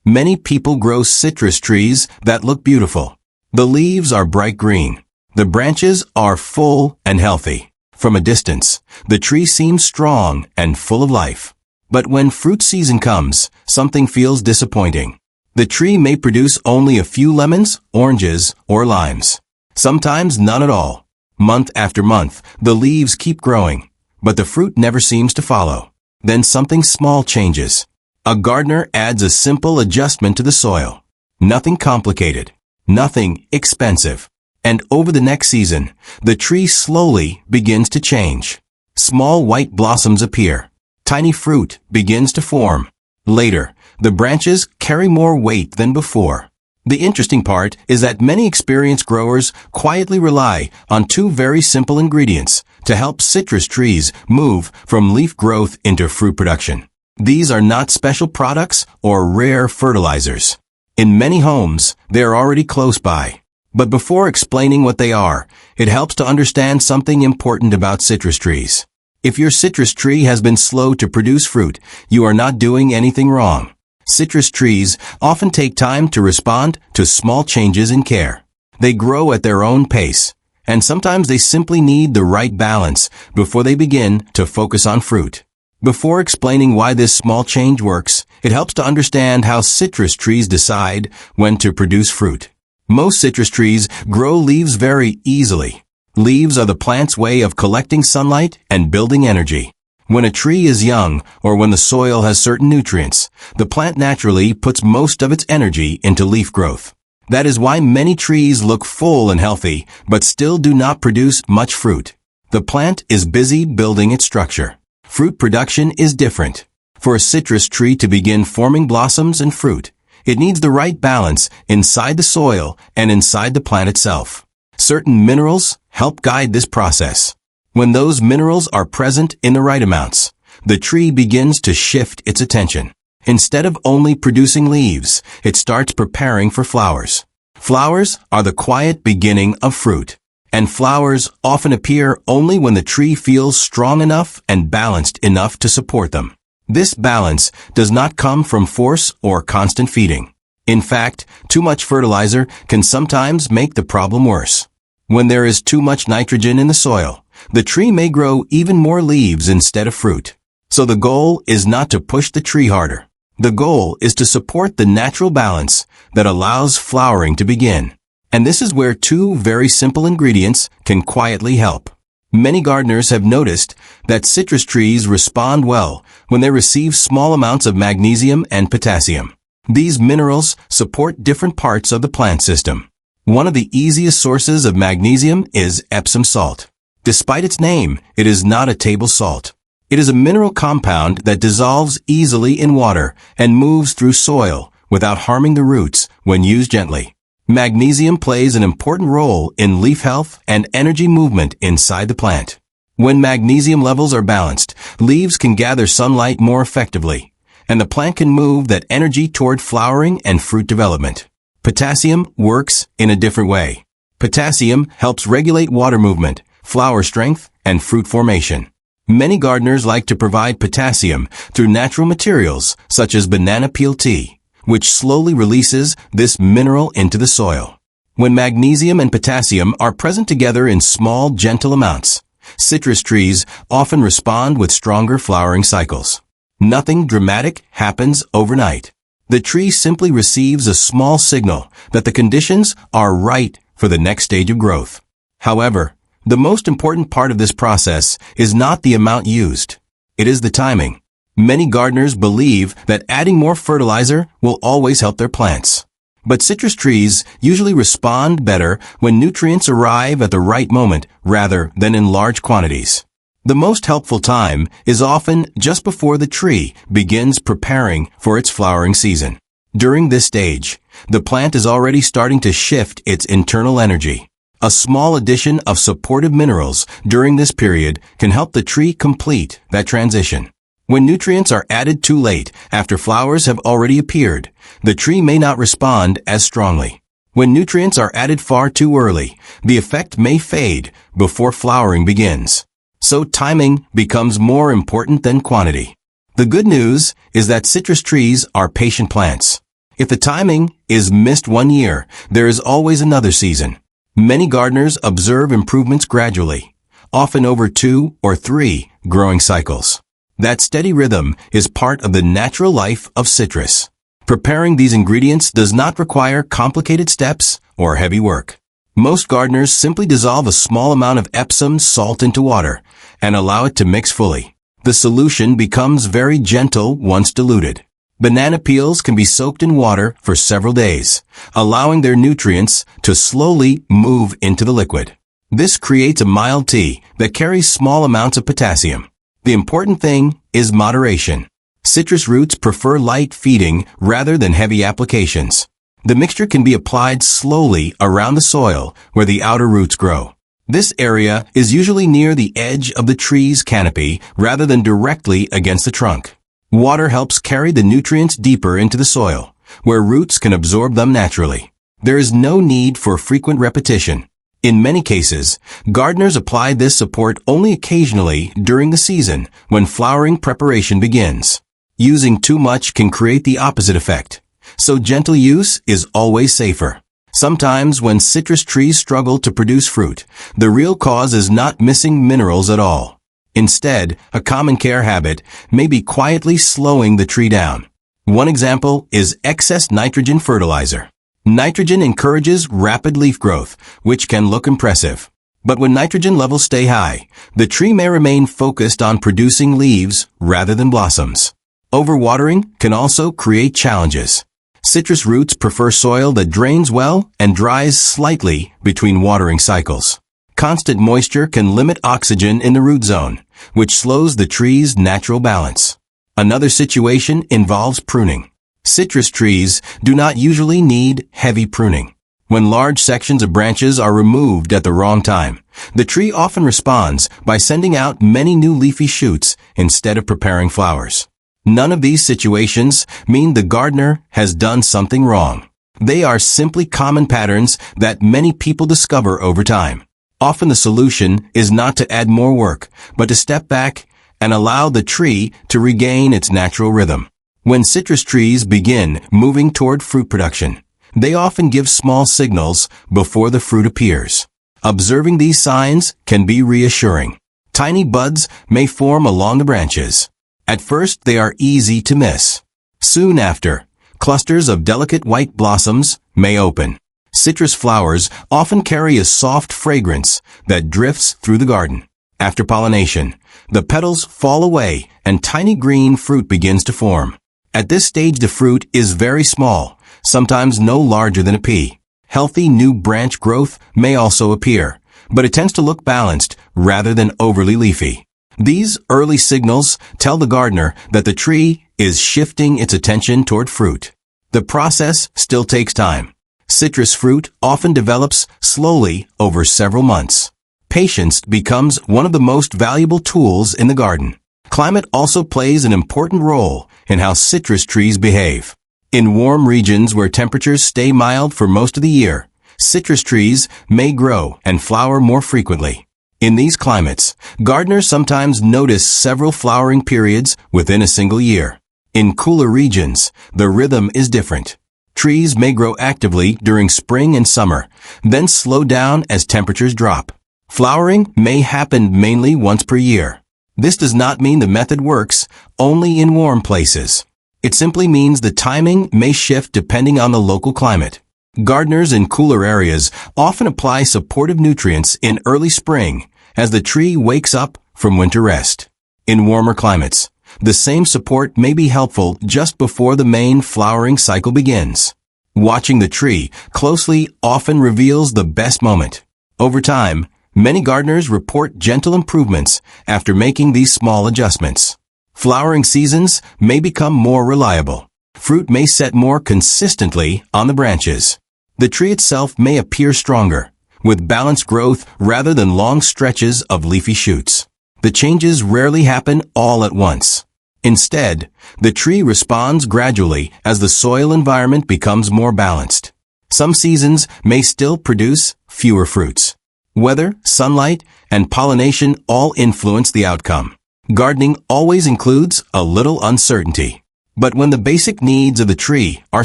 Many people grow citrus trees that look beautiful. The leaves are bright green. The branches are full and healthy. From a distance, the tree seems strong and full of life. But when fruit season comes, something feels disappointing. The tree may produce only a few lemons, oranges, or limes. Sometimes none at all. Month after month, the leaves keep growing, but the fruit never seems to follow. Then something small changes. A gardener adds a simple adjustment to the soil. Nothing complicated. Nothing expensive. And over the next season, the tree slowly begins to change. Small white blossoms appear. Tiny fruit begins to form. Later, the branches carry more weight than before. The interesting part is that many experienced growers quietly rely on two very simple ingredients to help citrus trees move from leaf growth into fruit production. These are not special products or rare fertilizers. In many homes, they are already close by. But before explaining what they are, it helps to understand something important about citrus trees. If your citrus tree has been slow to produce fruit, you are not doing anything wrong. Citrus trees often take time to respond to small changes in care. They grow at their own pace, and sometimes they simply need the right balance before they begin to focus on fruit. Before explaining why this small change works, it helps to understand how citrus trees decide when to produce fruit. Most citrus trees grow leaves very easily. Leaves are the plant's way of collecting sunlight and building energy. When a tree is young or when the soil has certain nutrients, the plant naturally puts most of its energy into leaf growth. That is why many trees look full and healthy, but still do not produce much fruit. The plant is busy building its structure. Fruit production is different. For a citrus tree to begin forming blossoms and fruit, it needs the right balance inside the soil and inside the plant itself. Certain minerals help guide this process. When those minerals are present in the right amounts, the tree begins to shift its attention. Instead of only producing leaves, it starts preparing for flowers. Flowers are the quiet beginning of fruit, and flowers often appear only when the tree feels strong enough and balanced enough to support them. This balance does not come from force or constant feeding. In fact, too much fertilizer can sometimes make the problem worse. When there is too much nitrogen in the soil, the tree may grow even more leaves instead of fruit. So the goal is not to push the tree harder. The goal is to support the natural balance that allows flowering to begin. And this is where two very simple ingredients can quietly help. Many gardeners have noticed that citrus trees respond well when they receive small amounts of magnesium and potassium. These minerals support different parts of the plant system. One of the easiest sources of magnesium is Epsom salt. Despite its name, it is not a table salt. It is a mineral compound that dissolves easily in water and moves through soil without harming the roots when used gently. Magnesium plays an important role in leaf health and energy movement inside the plant. When magnesium levels are balanced, leaves can gather sunlight more effectively, and the plant can move that energy toward flowering and fruit development. Potassium works in a different way. Potassium helps regulate water movement, flower strength, and fruit formation. Many gardeners like to provide potassium through natural materials such as banana peel tea, which slowly releases this mineral into the soil. When magnesium and potassium are present together in small, gentle amounts, citrus trees often respond with stronger flowering cycles. Nothing dramatic happens overnight. The tree simply receives a small signal that the conditions are right for the next stage of growth. However, the most important part of this process is not the amount used. It is the timing. Many gardeners believe that adding more fertilizer will always help their plants. But citrus trees usually respond better when nutrients arrive at the right moment rather than in large quantities. The most helpful time is often just before the tree begins preparing for its flowering season. During this stage, the plant is already starting to shift its internal energy. A small addition of supportive minerals during this period can help the tree complete that transition. When nutrients are added too late after flowers have already appeared, the tree may not respond as strongly. When nutrients are added far too early, the effect may fade before flowering begins. So timing becomes more important than quantity. The good news is that citrus trees are patient plants. If the timing is missed one year, there is always another season. Many gardeners observe improvements gradually, often over 2 or 3 growing cycles. That steady rhythm is part of the natural life of citrus. Preparing these ingredients does not require complicated steps or heavy work. Most gardeners simply dissolve a small amount of Epsom salt into water and allow it to mix fully. The solution becomes very gentle once diluted. Banana peels can be soaked in water for several days, allowing their nutrients to slowly move into the liquid. This creates a mild tea that carries small amounts of potassium. The important thing is moderation. Citrus roots prefer light feeding rather than heavy applications. The mixture can be applied slowly around the soil where the outer roots grow. This area is usually near the edge of the tree's canopy rather than directly against the trunk. Water helps carry the nutrients deeper into the soil, where roots can absorb them naturally. There is no need for frequent repetition. In many cases, gardeners apply this support only occasionally during the season when flowering preparation begins. Using too much can create the opposite effect, so gentle use is always safer. Sometimes when citrus trees struggle to produce fruit, the real cause is not missing minerals at all. Instead, a common care habit may be quietly slowing the tree down. One example is excess nitrogen fertilizer. Nitrogen encourages rapid leaf growth, which can look impressive. But when nitrogen levels stay high, the tree may remain focused on producing leaves rather than blossoms. Overwatering can also create challenges. Citrus roots prefer soil that drains well and dries slightly between watering cycles. Constant moisture can limit oxygen in the root zone, which slows the tree's natural balance. Another situation involves pruning. Citrus trees do not usually need heavy pruning. When large sections of branches are removed at the wrong time, the tree often responds by sending out many new leafy shoots instead of preparing flowers. None of these situations mean the gardener has done something wrong. They are simply common patterns that many people discover over time. Often the solution is not to add more work, but to step back and allow the tree to regain its natural rhythm. When citrus trees begin moving toward fruit production, they often give small signals before the fruit appears. Observing these signs can be reassuring. Tiny buds may form along the branches. At first, they are easy to miss. Soon after, clusters of delicate white blossoms may open. Citrus flowers often carry a soft fragrance that drifts through the garden. After pollination, the petals fall away and tiny green fruit begins to form. At this stage, the fruit is very small, sometimes no larger than a pea. Healthy new branch growth may also appear, but it tends to look balanced rather than overly leafy. These early signals tell the gardener that the tree is shifting its attention toward fruit. The process still takes time. Citrus fruit often develops slowly over several months. Patience becomes one of the most valuable tools in the garden. Climate also plays an important role in how citrus trees behave. In warm regions where temperatures stay mild for most of the year, citrus trees may grow and flower more frequently. In these climates, gardeners sometimes notice several flowering periods within a single year. In cooler regions, the rhythm is different. Trees may grow actively during spring and summer, then slow down as temperatures drop. Flowering may happen mainly once per year. This does not mean the method works only in warm places. It simply means the timing may shift depending on the local climate. Gardeners in cooler areas often apply supportive nutrients in early spring as the tree wakes up from winter rest. In warmer climates, the same support may be helpful just before the main flowering cycle begins. Watching the tree closely often reveals the best moment. Over time, many gardeners report gentle improvements after making these small adjustments. Flowering seasons may become more reliable. Fruit may set more consistently on the branches. The tree itself may appear stronger, with balanced growth rather than long stretches of leafy shoots. The changes rarely happen all at once. Instead, the tree responds gradually as the soil environment becomes more balanced. Some seasons may still produce fewer fruits. Weather, sunlight, and pollination all influence the outcome. Gardening always includes a little uncertainty. But when the basic needs of the tree are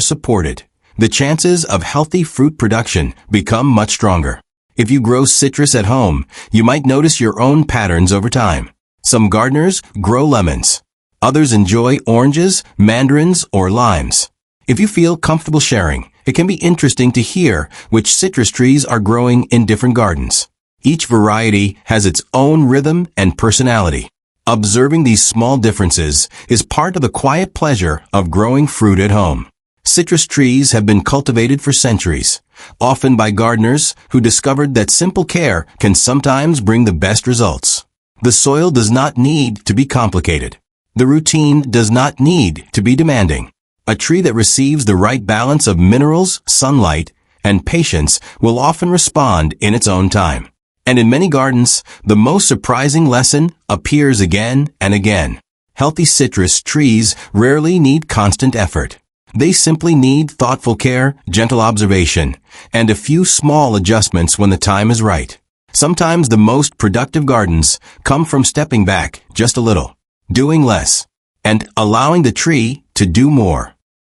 supported, the chances of healthy fruit production become much stronger. If you grow citrus at home, you might notice your own patterns over time. Some gardeners grow lemons. Others enjoy oranges, mandarins, or limes. If you feel comfortable sharing, it can be interesting to hear which citrus trees are growing in different gardens. Each variety has its own rhythm and personality. Observing these small differences is part of the quiet pleasure of growing fruit at home. Citrus trees have been cultivated for centuries, often by gardeners who discovered that simple care can sometimes bring the best results. The soil does not need to be complicated. The routine does not need to be demanding. A tree that receives the right balance of minerals, sunlight, and patience will often respond in its own time. And in many gardens, the most surprising lesson appears again and again. Healthy citrus trees rarely need constant effort. They simply need thoughtful care, gentle observation, and a few small adjustments when the time is right. Sometimes the most productive gardens come from stepping back just a little, doing less, and allowing the tree to do more.